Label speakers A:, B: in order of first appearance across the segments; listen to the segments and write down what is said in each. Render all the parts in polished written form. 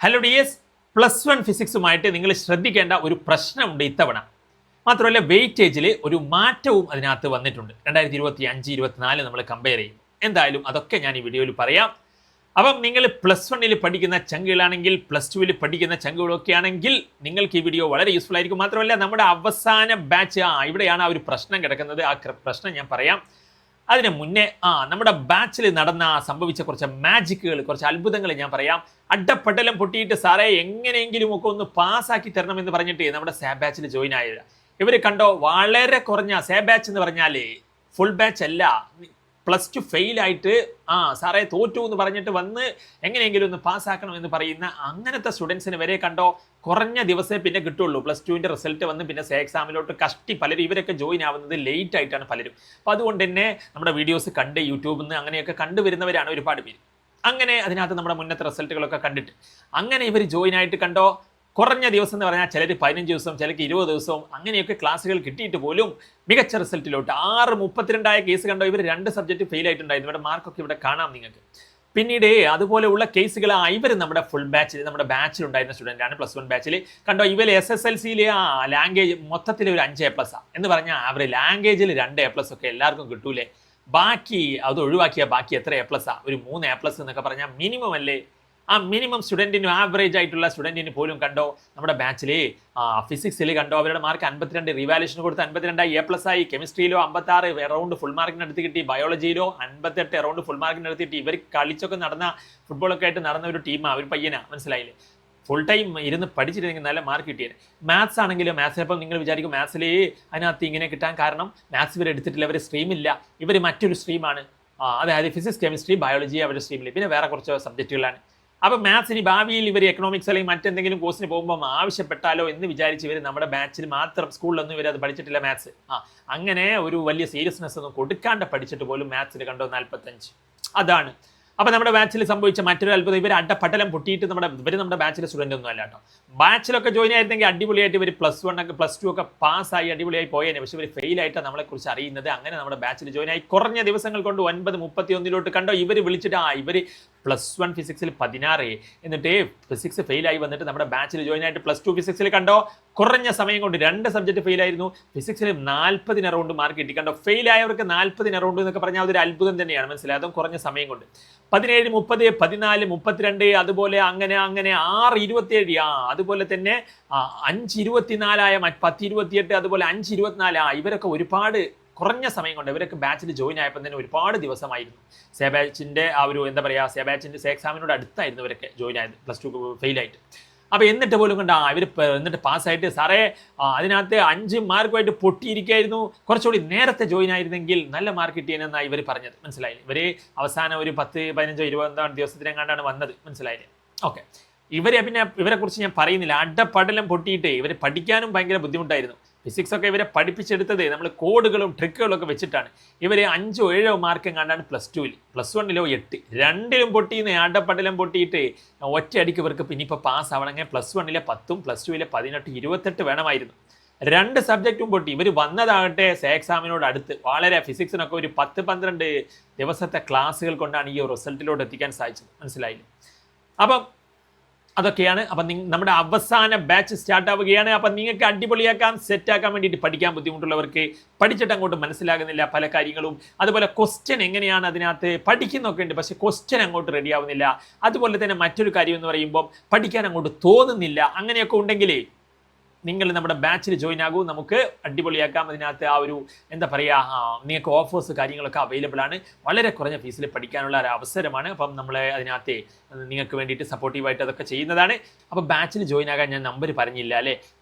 A: Hello dears, +1 ഫിസിക്സുമായിട്ട് നിങ്ങൾ ശ്രദ്ധിക്കേണ്ട ഒരു പ്രശ്നമുണ്ട് ഇത്തവണ. മാത്രമല്ല വെയിറ്റേജിൽ ഒരു മാറ്റവും അതിനകത്ത് വന്നിട്ടുണ്ട്. 2025-24 നമ്മൾ കമ്പയർ ചെയ്യും. എന്തായാലും അതൊക്കെ ഞാൻ ഈ വീഡിയോയിൽ പറയാം. അപ്പം നിങ്ങൾ +1 പഠിക്കുന്ന ചങ്കുകളാണെങ്കിൽ, +2 പഠിക്കുന്ന ചങ്കുകളൊക്കെ ആണെങ്കിൽ നിങ്ങൾക്ക് ഈ വീഡിയോ വളരെ യൂസ്ഫുൾ ആയിരിക്കും. മാത്രമല്ല നമ്മുടെ അവസാന ബാച്ച് ഇവിടെയാണ് ആ ഒരു പ്രശ്നം കിടക്കുന്നത്. ആ പ്രശ്നം ഞാൻ പറയാം. അതിന് മുന്നേ നമ്മുടെ ബാച്ചിൽ സംഭവിച്ച കുറച്ച് മാജിക്കുകൾ, കുറച്ച് അത്ഭുതങ്ങൾ ഞാൻ പറയാം. അഡപ്പട്ടലം പൊട്ടിയിട്ട് സാറേ എങ്ങനെയെങ്കിലും ഒക്കെ ഒന്ന് പാസ്സാക്കി തരണമെന്ന് പറഞ്ഞിട്ട് നമ്മുടെ സേ ബാച്ചിൽ ജോയിൻ ആയത് ഇവർ കണ്ടോ. വളരെ കുറഞ്ഞ സേ ബാച്ച് എന്ന് പറഞ്ഞാൽ ഫുൾ ബാച്ച് അല്ല, +2 ഫെയിലായിട്ട് സാറേ തോറ്റു എന്ന് പറഞ്ഞിട്ട് വന്ന് എങ്ങനെയെങ്കിലും ഒന്ന് പാസ്സാക്കണം എന്ന് പറയുന്ന അങ്ങനത്തെ സ്റ്റുഡൻസിന് വരെ കണ്ടോ കുറഞ്ഞ ദിവസമേ പിന്നെ കിട്ടുള്ളൂ. +2ൻ്റെ റിസൾട്ട് വന്ന് പിന്നെ സേ എക്സാമിലോട്ട് കഷ്ടി പലരും ഇവരൊക്കെ ജോയിൻ ആവുന്നത് ലേറ്റ് ആയിട്ടാണ് പലരും. അപ്പോൾ അതുകൊണ്ട് തന്നെ നമ്മുടെ വീഡിയോസ് കണ്ട് യൂട്യൂബിൽ നിന്ന് അങ്ങനെയൊക്കെ കണ്ടുവരുന്നവരാണ് ഒരുപാട് പേര്. അങ്ങനെ അതിനകത്ത് നമ്മുടെ മുന്നത്തെ റിസൾട്ടുകളൊക്കെ കണ്ടിട്ട് അങ്ങനെ ഇവർ ജോയിൻ ആയിട്ട് കണ്ടോ കുറഞ്ഞ ദിവസം എന്ന് പറഞ്ഞാൽ ചിലർ 15 ദിവസം, ചിലർക്ക് 20 ദിവസവും അങ്ങനെയൊക്കെ ക്ലാസ്സുകൾ കിട്ടിയിട്ട് പോലും മികച്ച റിസൾട്ടിലോട്ട് 6.32 കേസ് കണ്ടോ. ഇവർ 2 സബ്ജക്റ്റ് ഫെയിൽ ആയിട്ടുണ്ടായിരുന്നു. ഇവിടെ മാർക്കൊക്കെ ഇവിടെ കാണാം നിങ്ങൾക്ക്. പിന്നീട് അതുപോലെയുള്ള കേസുകൾ ഇവർ നമ്മുടെ ഫുൾ ബാച്ചിൽ, നമ്മുടെ ബാച്ചിലുണ്ടായിരുന്ന സ്റ്റുഡൻ്റ് ആണ്. +1 ബാച്ചിൽ കണ്ടോ. ഇവർ SSLCയിൽ ലാംഗ്വേജ് മൊത്തത്തിൽ ഒരു 5 A+ എന്ന് പറഞ്ഞാൽ അവർ ലാംഗ്വേജിൽ 2 A+ ഒക്കെ എല്ലാവർക്കും കിട്ടൂലേ. ബാക്കി അത് ഒഴിവാക്കിയാൽ ബാക്കി എത്ര A+? ഒരു 3 A+ എന്നൊക്കെ പറഞ്ഞാൽ മിനിമം അല്ലേ. ആ മിനിമം സ്റ്റുഡൻറ്റിനും ആവറേജ് ആയിട്ടുള്ള സ്റ്റുഡൻറ്റിന് പോലും കണ്ടോ നമ്മുടെ ബാച്ചിൽ ഫിസിക്സിൽ കണ്ടോ അവരുടെ മാർക്ക് 52, റിവാലുവേഷൻ കൊടുത്ത് 52 A+ ആയി. കെമിസ്ട്രിയിലോ 56 അറൗണ്ട് ഫുൾ മാർക്കിന് അടുത്ത് കിട്ടി. ബയോളജിയിലോ 58 അറൗണ്ട് ഫുൾ മാർക്കിന് അടുത്ത് കിട്ടി. ഇവർ കളിച്ചൊക്കെ നടന്ന ഫുട്ബോളൊക്കെ ആയിട്ട് നടന്ന ഒരു ടീമാണ്, ഒരു പയ്യനാ, മനസ്സിലായില്ലേ. ഫുൾ ടൈം ഇരുന്ന് പഠിച്ചിരുന്നെങ്കിൽ നല്ല മാർക്ക് കിട്ടിയത്. മാത്സ് ആണെങ്കിലും മാത്സിനപ്പം നിങ്ങൾ വിചാരിക്കും മാത്സിൽ അതിനകത്ത് ഇങ്ങനെ കിട്ടാൻ കാരണം മാത്സ് ഇവർ എടുത്തിട്ടില്ല, അവർ സ്ട്രീമില്ല, ഇവർ മറ്റൊരു സ്ട്രീമാണ്. അതായത് ഫിസിക്സ്, കെമിസ്ട്രി, ബയോളജി അവരുടെ സ്ട്രീമിൽ, പിന്നെ വേറെ കുറച്ച് സബ്ജക്റ്റുകളാണ്. അപ്പോൾ മാത്സിന് ഭാവിയിൽ ഇവർ എക്കണോമിക്സ് അല്ലെങ്കിൽ മറ്റെന്തെങ്കിലും കോഴ്സിന് പോകുമ്പോൾ ആവശ്യപ്പെട്ടാലോ എന്ന് വിചാരിച്ച് ഇവർ നമ്മുടെ ബാച്ചിൽ മാത്രം, സ്കൂളിലൊന്നും ഇവർ അത് പഠിച്ചിട്ടില്ല മാത്സ്. അങ്ങനെ ഒരു വലിയ സീരിയസ്നെസ് ഒന്നും കൊടുക്കാണ്ട് പഠിച്ചിട്ട് പോലും മാത്സിൽ കണ്ടോ 45. അതാണ് അപ്പോൾ നമ്മുടെ ബാച്ചിൽ സംഭവിച്ച മറ്റൊരു അത്ഭുതം. ഇവർ അഡപ്പട്ടലം പൊട്ടിയിട്ട് ഇവർ നമ്മുടെ ബാച്ചിലെ സ്റ്റുഡൻ്റ് ഒന്നും അല്ല കേട്ടോ. ബാച്ചിലൊക്കെ ജോയിൻ ആയിരുന്നെങ്കിൽ അടിപൊളിയായിട്ട് ഇവർ +1 ഒക്കെ +2 ഒക്കെ പാസ്സായി അടിപൊളിയായി പോയേനെ. പക്ഷേ ഇവർ ഫെയിലായിട്ടാണ് നമ്മളെക്കുറിച്ച് അറിയുന്നത്. അങ്ങനെ നമ്മുടെ ബാച്ചിൽ ജോയിൻ ആയി കുറഞ്ഞ ദിവസങ്ങൾ കൊണ്ട് 9:31 കണ്ടോ ഇവർ വിളിച്ചിട്ട് ഇവർ +1 ഫിസിക്സിൽ 16, എന്നിട്ട് ഫിസിക്സ് ഫെയിലായി വന്നിട്ട് നമ്മുടെ ബാച്ചിൽ ജോയിൻ ആയിട്ട് +2 ഫിസിക്സിൽ കണ്ടോ കുറഞ്ഞ സമയം കൊണ്ട് 2 സബ്ജക്റ്റ് ഫെയിലായിരുന്നു. ഫിസിക്സിൽ 40 അറൗണ്ട് മാർക്ക് കിട്ടി കണ്ടോ. ഫെയിലായവർക്ക് 40 അറൗണ്ട് എന്നൊക്കെ പറഞ്ഞാൽ അതൊരു അത്ഭുതം തന്നെയാണ്, മനസ്സിലായി. അതും കുറഞ്ഞ സമയം കൊണ്ട് 17, 30, 14, 32 അതുപോലെ അങ്ങനെ 6.27 അതുപോലെ തന്നെ 5.24 10.28 അതുപോലെ 5.24 ഇവരൊക്കെ ഒരുപാട് കുറഞ്ഞ സമയം കൊണ്ട് ഇവരൊക്കെ ബാച്ചിൽ ജോയിൻ ആയപ്പോൾ തന്നെ ഒരുപാട് ദിവസമായിരുന്നു. സേ ബാച്ചിൻ്റെ ഒരു എന്താ പറയുക, സേ ബാച്ചിൻ്റെ സേ എക്സാമിനോട് അടുത്തായിരുന്നു ഇവരൊക്കെ ജോയിൻ ആയത് +2 ഫെയിലായിട്ട്. അപ്പോൾ എന്നിട്ട് പോലും കണ്ട ഇവർ എന്നിട്ട് പാസ്സായിട്ട് സാറേ അതിനകത്ത് 5 മാർക്കുമായിട്ട് പൊട്ടിയിരിക്കുകയായിരുന്നു, കുറച്ചുകൂടി നേരത്തെ ജോയിൻ ആയിരുന്നെങ്കിൽ നല്ല മാർക്ക് കിട്ടിയെന്നാണ് ഇവർ പറഞ്ഞത്, മനസ്സിലായില്ലേ. ഇവർ അവസാനം ഒരു 10, 15, 20 ദിവസത്തിനെങ്ങാണ്ടാണ് വന്നത്, മനസ്സിലായില്ലേ. ഓക്കെ, പിന്നെ ഇവരെക്കുറിച്ച് ഞാൻ പറയുന്നില്ല. അഡപ്പടലം പൊട്ടിയിട്ട് ഇവർ പഠിക്കാനും ഭയങ്കര ബുദ്ധിമുട്ടായിരുന്നു. ഫിസിക്സ് ഒക്കെ ഇവരെ പഠിപ്പിച്ചെടുത്തത് നമ്മൾ കോഡുകളും ട്രിക്കുകളും ഒക്കെ വെച്ചിട്ടാണ്. ഇവർ 5 or 7 മാർക്ക് കണ്ടാണ് +2ൽ, +1 8, രണ്ടിലും പൊട്ടിന്ന് അഡപ്പടലം പൊട്ടിയിട്ട് ഒറ്റയടിക്ക് ഇവർക്ക് പിന്നെ ഇപ്പോൾ പാസ് ആവണമെങ്കിൽ +1 10, +2 18, 28 വേണമായിരുന്നു. 2 സബ്ജക്റ്റും പൊട്ടി. ഇവർ വന്നതാകട്ടെ സേ എക്സാമിനോട് അടുത്ത്. വളരെ ഫിസിക്സിനൊക്കെ ഒരു 10-12 ദിവസത്തെ ക്ലാസ്സുകൾ കൊണ്ടാണ് ഈ റിസൾട്ടിലോട്ട് എത്തിക്കാൻ സാധിച്ചത്, മനസ്സിലായില്ലേ. അപ്പം അതൊക്കെയാണ്. അപ്പം നമ്മുടെ അവസാന ബാച്ച് സ്റ്റാർട്ട് ആവുകയാണ്. അപ്പം നിങ്ങൾക്ക് അടിപൊളിയാക്കാൻ, സെറ്റാക്കാൻ വേണ്ടിയിട്ട് പഠിക്കാൻ ബുദ്ധിമുട്ടുള്ളവർക്ക്, പഠിച്ചിട്ട് അങ്ങോട്ട് മനസ്സിലാകുന്നില്ല പല കാര്യങ്ങളും, അതുപോലെ ക്വസ്റ്റ്യൻ എങ്ങനെയാണ് അതിനകത്ത് പഠിക്കുന്നൊക്കെ ഉണ്ട്, പക്ഷേ ക്വസ്റ്റ്യൻ അങ്ങോട്ട് റെഡി ആവുന്നില്ല. അതുപോലെ തന്നെ മറ്റൊരു കാര്യം എന്ന് പറയുമ്പോൾ പഠിക്കാൻ അങ്ങോട്ട് തോന്നുന്നില്ല. അങ്ങനെയൊക്കെ ഉണ്ടെങ്കിൽ നിങ്ങൾ നമ്മുടെ ബാച്ചിൽ ജോയിൻ ആകൂ. നമുക്ക് അടിപൊളിയാക്കാം. അതിനകത്ത് ഒരു എന്താ പറയുക, നിങ്ങൾക്ക് ഓഫേഴ്സ് കാര്യങ്ങളൊക്കെ അവൈലബിൾ ആണ്. വളരെ കുറഞ്ഞ ഫീസിൽ പഠിക്കാനുള്ള ഒരു അവസരമാണ്. അപ്പം നമ്മൾ അതിനകത്ത് നിങ്ങൾക്ക് വേണ്ടിയിട്ട് സപ്പോർട്ടീവായിട്ട് അതൊക്കെ ചെയ്യുന്നതാണ്. അപ്പോൾ ബാച്ചിൽ ജോയിൻ ആകാൻ ഞാൻ നമ്പർ പറഞ്ഞില്ല അല്ലേ.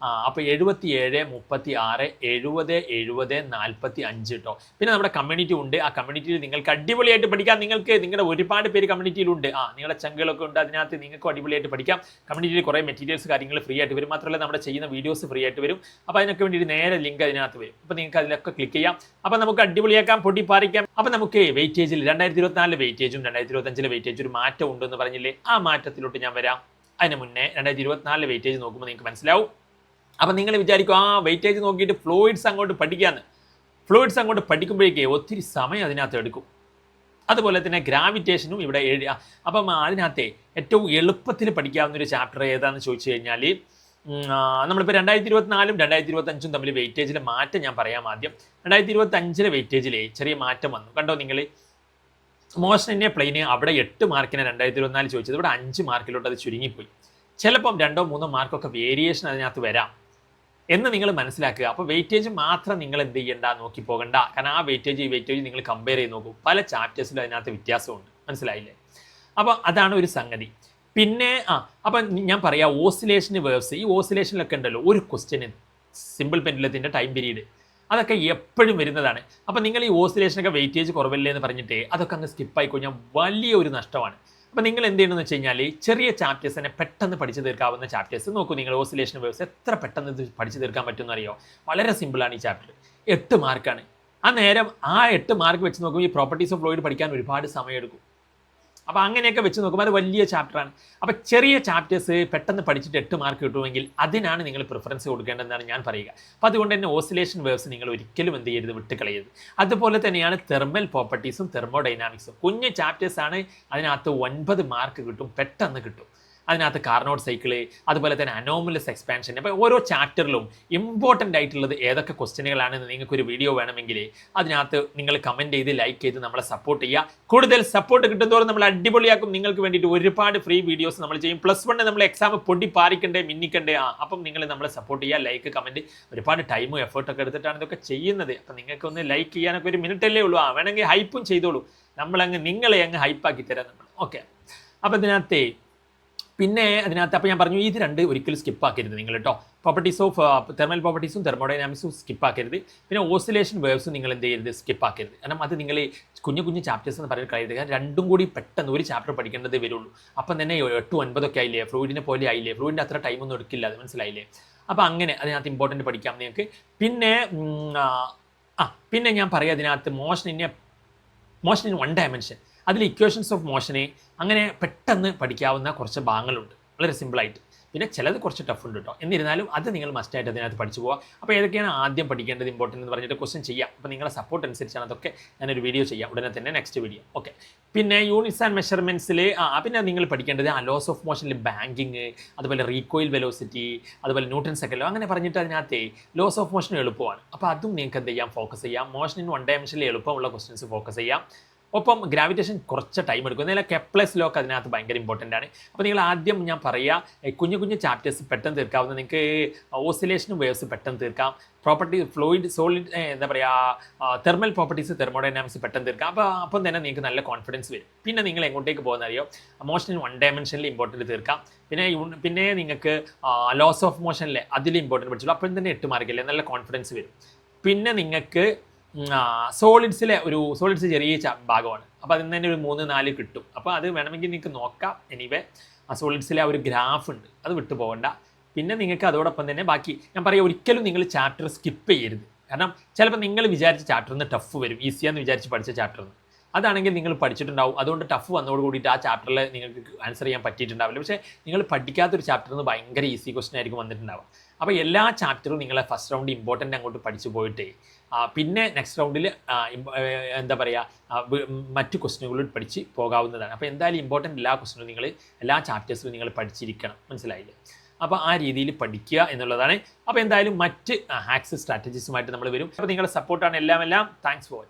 A: അപ്പോൾ 77 36 70 70 45 കേട്ടോ. പിന്നെ നമ്മുടെ കമ്മ്യൂണിറ്റി ഉണ്ട്. ആ കമ്മ്യൂണിറ്റിയിൽ നിങ്ങൾക്ക് അടിപൊളിയായിട്ട് പഠിക്കാം. നിങ്ങളുടെ ഒരുപാട് പേര് കമ്മ്യൂണിറ്റിയിലുണ്ട്. നിങ്ങളുടെ ചങ്കുകളൊക്കെ ഉണ്ട്. അതിനകത്ത് നിങ്ങൾക്ക് അടിപൊളിയായിട്ട് പഠിക്കാം. കമ്മ്യൂണിറ്റിയിൽ കുറേ മെറ്റീരിയൽസ് കാര്യങ്ങൾ ഫ്രീ ആയിട്ട് വരും. മാത്രമല്ല നമ്മുടെ ചെയ്യുന്ന വീഡിയോസ് ഫ്രീ ആയിട്ട് വരും. അപ്പോൾ അതിനൊക്കെ വേണ്ടിയിട്ട് നേരെ ലിങ്ക് അതിനകത്ത് വരും. അപ്പോൾ നിങ്ങൾക്ക് അതിലൊക്കെ ക്ലിക്ക് ചെയ്യാം. അപ്പോൾ നമുക്ക് അടിപൊളിയാക്കാം, പൊട്ടിപ്പാറിക്കാം. അപ്പോൾ നമുക്ക് വെയിറ്റേജിൽ 2024 വെയിറ്റേജും 2025 വെയിറ്റേജും ഒരു മാറ്റം ഉണ്ടെന്ന് പറഞ്ഞില്ലേ, ആ മാറ്റത്തിലോട്ട് ഞാൻ വരാം. അതിന് മുന്നേ 2024 വെയിറ്റേജ് നോക്കുമ്പോൾ നിങ്ങൾക്ക് മനസ്സിലാവും. അപ്പോൾ നിങ്ങൾ വിചാരിക്കും വെയിറ്റേജ് നോക്കിയിട്ട് ഫ്ലൂയിഡ്സ് അങ്ങോട്ട് പഠിക്കാമെന്ന്. ഫ്ലൂയിഡ്സ് അങ്ങോട്ട് പഠിക്കുമ്പോഴേക്കേ ഒത്തിരി സമയം അതിനകത്ത് എടുക്കും. അതുപോലെ തന്നെ ഗ്രാവിറ്റേഷനും ഇവിടെ 7. അപ്പം അതിനകത്തെ ഏറ്റവും എളുപ്പത്തിൽ പഠിക്കാവുന്ന ഒരു ചാപ്റ്റർ ഏതാണെന്ന് ചോദിച്ചു കഴിഞ്ഞാൽ നമ്മളിപ്പോൾ 2024 2025 തമ്മിൽ വെയിറ്റേജിലെ മാറ്റം ഞാൻ പറയാം ആദ്യം. 2025 വെയിറ്റേജിലെ ചെറിയ മാറ്റം വന്നു, കണ്ടോ നിങ്ങൾ. മോഷൻ ഇൻ എ പ്ലെയിന് അവിടെ 8 മാർക്കിന് 2024 ചോദിച്ചത്, ഇവിടെ 5 മാർക്കിലോട്ട് അത് ചുരുങ്ങിപ്പോയി. ചിലപ്പം 2-3 മാർക്കൊക്കെ വേരിയേഷൻ അതിനകത്ത് വരാം എന്ന് നിങ്ങൾ മനസ്സിലാക്കുക. അപ്പോൾ വെയിറ്റേജ് മാത്രം നിങ്ങൾ എന്ത് ചെയ്യണ്ട, നോക്കി പോകണ്ട. കാരണം ആ വെയിറ്റേജ് ഈ വെയിറ്റേജ് നിങ്ങൾ കമ്പയർ ചെയ്ത് നോക്കും, പല ചാപ്റ്റേഴ്സിലും അതിനകത്ത് വ്യത്യാസമുണ്ട്, മനസ്സിലായില്ലേ. അപ്പോൾ അതാണ് ഒരു സംഗതി. പിന്നെ അപ്പം ഞാൻ പറയാം ഓസിലേഷന് വേവ്സ്. ഈ ഓസിലേഷനിലൊക്കെ ഉണ്ടല്ലോ ഒരു ക്വസ്റ്റ്യന് സിമ്പിൾ പെൻഡുലത്തിൻ്റെ ടൈം പീരീഡ് അതൊക്കെ എപ്പോഴും വരുന്നതാണ്. അപ്പം നിങ്ങൾ ഈ ഓസിലേഷനൊക്കെ വെയിറ്റേജ് കുറവല്ലേ എന്ന് പറഞ്ഞിട്ട് അതൊക്കെ അങ്ങ് സ്കിപ്പായി കഴിഞ്ഞാൽ വലിയ ഒരു നഷ്ടമാണ്. അപ്പം നിങ്ങൾ എന്ത് ചെയ്യണമെന്ന് വെച്ച് കഴിഞ്ഞാൽ ചെറിയ ചാപ്റ്റേഴ്സിനെ പെട്ടെന്ന് പഠിച്ചു തീർക്കാവുന്ന ചാപ്റ്റേഴ്സ് നോക്കൂ. നിങ്ങൾ ഓസിലേഷൻ വേവ്സ് എത്ര പെട്ടെന്ന് ഇത് പഠിച്ചു തീർക്കാൻ പറ്റുമെന്ന് അറിയോ? വളരെ സിമ്പിളാണ് ഈ ചാപ്റ്റർ. 8 മാർക്കാണ്. ആ 8 മാർക്ക് വെച്ച് നോക്കുമ്പോൾ ഈ പ്രോപ്പർട്ടീസ് ഓഫ് ഫ്ലൂയിഡ് പഠിക്കാൻ ഒരുപാട് സമയമെടുക്കും. അപ്പോൾ അങ്ങനെയൊക്കെ വെച്ച് നോക്കുമ്പോൾ അത് വലിയ ചാപ്റ്ററാണ്. അപ്പോൾ ചെറിയ ചാപ്റ്റേഴ്സ് പെട്ടെന്ന് പഠിച്ചിട്ട് 8 മാർക്ക് കിട്ടുമെങ്കിൽ അതിനാണ് നിങ്ങൾ പ്രിഫറൻസ് കൊടുക്കേണ്ടതെന്നാണ് ഞാൻ പറയുക. അപ്പോൾ അതുകൊണ്ട് തന്നെ ഓസിലേഷൻ വേവ്സ് നിങ്ങൾ ഒരിക്കലും എന്ത് ചെയ്യരുത്, വിട്ടുകളയരുത്. അതുപോലെ തന്നെയാണ് തെർമൽ പ്രോപ്പർട്ടീസും തെർമോഡൈനാമിക്സും. കുഞ്ഞ് ചാപ്റ്റേഴ്സാണ്, അതിനകത്ത് 9 മാർക്ക് കിട്ടും, പെട്ടെന്ന് കിട്ടും. അതിനകത്ത് കാർനോട്ട് സൈക്കിള്, അതുപോലെ തന്നെ അനോമലസ് എക്സ്പാൻഷൻ. അപ്പോൾ ഓരോ ചാപ്റ്ററിലും ഇമ്പോർട്ടൻ്റ് ആയിട്ടുള്ളത് ഏതൊക്കെ ക്വസ്റ്റ്യനുകളാണെന്ന് നിങ്ങൾക്കൊരു വീഡിയോ വേണമെങ്കിൽ അതിനകത്ത് നിങ്ങൾ കമൻറ്റ് ചെയ്ത് ലൈക്ക് ചെയ്ത് നമ്മളെ സപ്പോർട്ട് ചെയ്യുക. കൂടുതൽ സപ്പോർട്ട് കിട്ടുന്നതോറും നമ്മൾ അടിപൊളിയാക്കും. നിങ്ങൾക്ക് വേണ്ടിയിട്ട് ഒരുപാട് ഫ്രീ വീഡിയോസ് നമ്മൾ ചെയ്യും. +1 നമ്മൾ എക്സാം പൊടി പാറിക്കണ്ടേ, മിന്നിക്കണ്ടേ. അപ്പം നിങ്ങൾ നമ്മളെ സപ്പോർട്ട് ചെയ്യുക, ലൈക്ക് കമൻറ്റ്. ഒരുപാട് ടൈമും എഫേർട്ടൊക്കെ എടുത്തിട്ടാണ് ഇതൊക്കെ ചെയ്യുന്നത്. അപ്പം നിങ്ങൾക്ക് ഒന്ന് ലൈക്ക് ചെയ്യാനൊക്കെ ഒരു മിനിറ്റല്ലേ ഉള്ളൂ. വേണമെങ്കിൽ ഹൈപ്പും ചെയ്തോളൂ. നിങ്ങളെ അങ്ങ് ഹൈപ്പാക്കി തരാം നമ്മൾ. ഓക്കെ. അപ്പം ഇതിനകത്ത് പിന്നെ അതിനകത്ത് അപ്പോൾ ഞാൻ പറഞ്ഞു ഇത് 2 ഒരിക്കലും സ്കിപ്പാക്കരുത് നിങ്ങൾ കേട്ടോ. പ്രോപ്പർട്ടീസ് ഓഫ് തെർമൽ പ്രോപ്പർട്ടീസും തെർമോഡൈനാമിക്സും സ്കിപ്പാക്കരുത്. പിന്നെ ഓസിലേഷൻ വേവ്സും നിങ്ങൾ എന്ത് ചെയ്യരുത്, സ്കിപ്പാക്കരുത്. കാരണം അത് നിങ്ങൾ കുഞ്ഞു ചാപ്റ്റേഴ്സ് എന്ന് പറഞ്ഞിട്ട് കഴിയരുത്. കാരണം രണ്ടും കൂടി പെട്ടെന്ന് ഒരു ചാപ്റ്റർ പഠിക്കേണ്ടതേ വരുള്ളൂ. അപ്പം തന്നെ 8-9 ഒക്കെ ആയില്ലേ, ഫ്ലൂയിഡിനെ പോലെ ആയില്ലേ. ഫ്ലൂയിഡിൻ്റെ അത്ര ടൈമൊന്നും എടുക്കില്ല, അത് മനസ്സിലായില്ലേ. അപ്പോൾ അങ്ങനെ അതിനകത്ത് ഇമ്പോർട്ടൻറ്റ് പഠിക്കാം നിങ്ങൾക്ക്. പിന്നെ ഞാൻ പറയാം അതിനകത്ത് മോഷൻ ഇൻ 1 ഡയമെൻഷൻ, അതിൽ ഇക്വേഷൻസ് ഓഫ് മോഷനെ അങ്ങനെ പെട്ടെന്ന് പഠിക്കാവുന്ന കുറച്ച് ഭാഗങ്ങളുണ്ട്, വളരെ സിമ്പിളായിട്ട്. പിന്നെ ചിലത് കുറച്ച് ടഫ് ഉണ്ട് കേട്ടോ. എന്നിരുന്നാലും അത് നിങ്ങൾ മസ്റ്റായിട്ട് അതിനകത്ത് പഠിച്ചു പോവുക. അപ്പോൾ ഏതൊക്കെയാണ് ആദ്യം പഠിക്കേണ്ടത്, ഇമ്പോർട്ടൻ്റ് എന്ന് പറഞ്ഞിട്ട് ക്വസ്റ്റ്യൻ ചെയ്യാം. അപ്പോൾ നിങ്ങളുടെ സപ്പോർട്ട് അനുസരിച്ചാണ് അതൊക്കെ ഞാനൊരു വീഡിയോ ചെയ്യാം ഉടനെ തന്നെ, നെക്സ്റ്റ് വീഡിയോ. ഓക്കെ. പിന്നെ യൂണിറ്റ്സ് ആൻഡ് മെഷർമെൻറ്റ്സിൽ പിന്നെ നിങ്ങൾ പഠിക്കേണ്ടത് ലോസ് ഓഫ് മോഷനിൽ ബാങ്കിങ്, അതുപോലെ റീകോയിൽ വെലോസിറ്റി, അതുപോലെ ന്യൂട്ടൺ സെക്കൻഡ് അങ്ങനെ പറഞ്ഞിട്ട് അതിനകത്ത് ലോസ് ഓഫ് മോഷൻ എളുപ്പമാണ്. അപ്പോൾ അതും നിങ്ങൾക്ക് എന്ത് ചെയ്യാം, ഫോക്കസ് ചെയ്യാം. മോഷൻ ഇൻ 1 ഡയമെൻഷനിൽ എളുപ്പമുള്ള ക്വസ്റ്റ്യൻസ് ഫോക്കസ് ചെയ്യാം. ഒപ്പം ഗ്രാവിറ്റേഷൻ കുറച്ച് ടൈം എടുക്കും. എന്നാൽ കെപ്ലസ് ലോ ഒക്കെ അതിനകത്ത് ഭയങ്കര ഇമ്പോർട്ടൻ്റ് ആണ്. അപ്പോൾ നിങ്ങൾ ആദ്യം ഞാൻ പറയുക കുഞ്ഞു ചാപ്റ്റേഴ്സ് പെട്ടെന്ന് തീർക്കാവുന്ന നിങ്ങൾക്ക് ഓസിലേഷനും വേവ്സ് പെട്ടെന്ന് തീർക്കാം. പ്രോപ്പർട്ടി ഫ്ലൂയിഡ് സോളിഡ് എന്താ പറയുക തെർമൽ പ്രോപ്പർട്ടീസ് തെർമോഡൈനാമിക്സ് പെട്ടെന്ന് തീർക്കാം. അപ്പം തന്നെ നിങ്ങൾക്ക് നല്ല കോൺഫിഡൻസ് വരും. പിന്നെ നിങ്ങൾ എങ്ങോട്ടേക്ക് പോകുന്ന അറിയോ, മോഷൻ ഇൻ 1 ഡയമെൻഷനിൽ ഇമ്പോർട്ടൻറ്റ് തീർക്കാം. പിന്നെ നിങ്ങൾക്ക് ലോസ് ഓഫ് മോഷനിലെ അതിൽ ഇമ്പോർട്ടൻറ്റ് പഠിച്ചുള്ളൂ. അപ്പം തന്നെ 8 മാർക്കല്ലേ, നല്ല കോൺഫിഡൻസ് വരും. പിന്നെ നിങ്ങൾക്ക് സോളിഡ്സ് ചെറിയ ഭാഗമാണ്. അപ്പോൾ അതിൽ തന്നെ ഒരു 3-4 കിട്ടും. അപ്പോൾ അത് വേണമെങ്കിൽ നിങ്ങൾക്ക് നോക്കാം. എനിവേ സോളിഡ്സിലെ ഒരു ഗ്രാഫ് ഉണ്ട്, അത് വിട്ടു പോകണ്ട. പിന്നെ നിങ്ങൾക്ക് അതോടൊപ്പം തന്നെ ബാക്കി ഞാൻ പറയാം, ഒരിക്കലും നിങ്ങൾ ചാപ്റ്റർ സ്കിപ്പ് ചെയ്യരുത്. കാരണം ചിലപ്പോൾ നിങ്ങൾ വിചാരിച്ച ചാപ്റ്ററിൽ നിന്ന് ടഫ് വരും, ഈസിയാന്ന് വിചാരിച്ച് പഠിച്ച ചാപ്റ്ററിൽ നിന്ന്. അതാണെങ്കിൽ നിങ്ങൾ പഠിച്ചിട്ടുണ്ടാവും. അതുകൊണ്ട് ടഫ് വന്നതോട് കൂടിയിട്ട് ആ ചാപ്റ്ററിൽ നിങ്ങൾക്ക് ആൻസർ ചെയ്യാൻ പറ്റിയിട്ടുണ്ടാവില്ല. പക്ഷേ നിങ്ങൾ പഠിക്കാത്തൊരു ചാപ്റ്ററിൽ നിന്ന് ഭയങ്കര ഈസി ക്വസ്റ്റൻ ആയിരിക്കും വന്നിട്ടുണ്ടാവുക. അപ്പോൾ എല്ലാ ചാപ്റ്ററും നിങ്ങളെ ഫസ്റ്റ് റൗണ്ട് ഇമ്പോർട്ടൻ്റ് അങ്ങോട്ട് പഠിച്ചു പോയിട്ട് പിന്നെ നെക്സ്റ്റ് റൗണ്ടിൽ എന്താ പറയുക മറ്റു ക്വസ്റ്റനുകളിൽ പഠിച്ച് പോകാവുന്നതാണ്. അപ്പോൾ എന്തായാലും ഇമ്പോർട്ടൻ്റ് എല്ലാ ചാപ്റ്റേഴ്സിലും നിങ്ങൾ പഠിച്ചിരിക്കണം, മനസ്സിലായില്ലേ. അപ്പോൾ ആ രീതിയിൽ പഠിക്കുക എന്നുള്ളതാണ്. അപ്പോൾ എന്തായാലും മറ്റ് ഹാക്സ് സ്ട്രാറ്റജീസുമായിട്ട് നമ്മൾ വരും. അപ്പോൾ നിങ്ങളുടെ സപ്പോർട്ടാണ് എല്ലാം. Thanks for watching.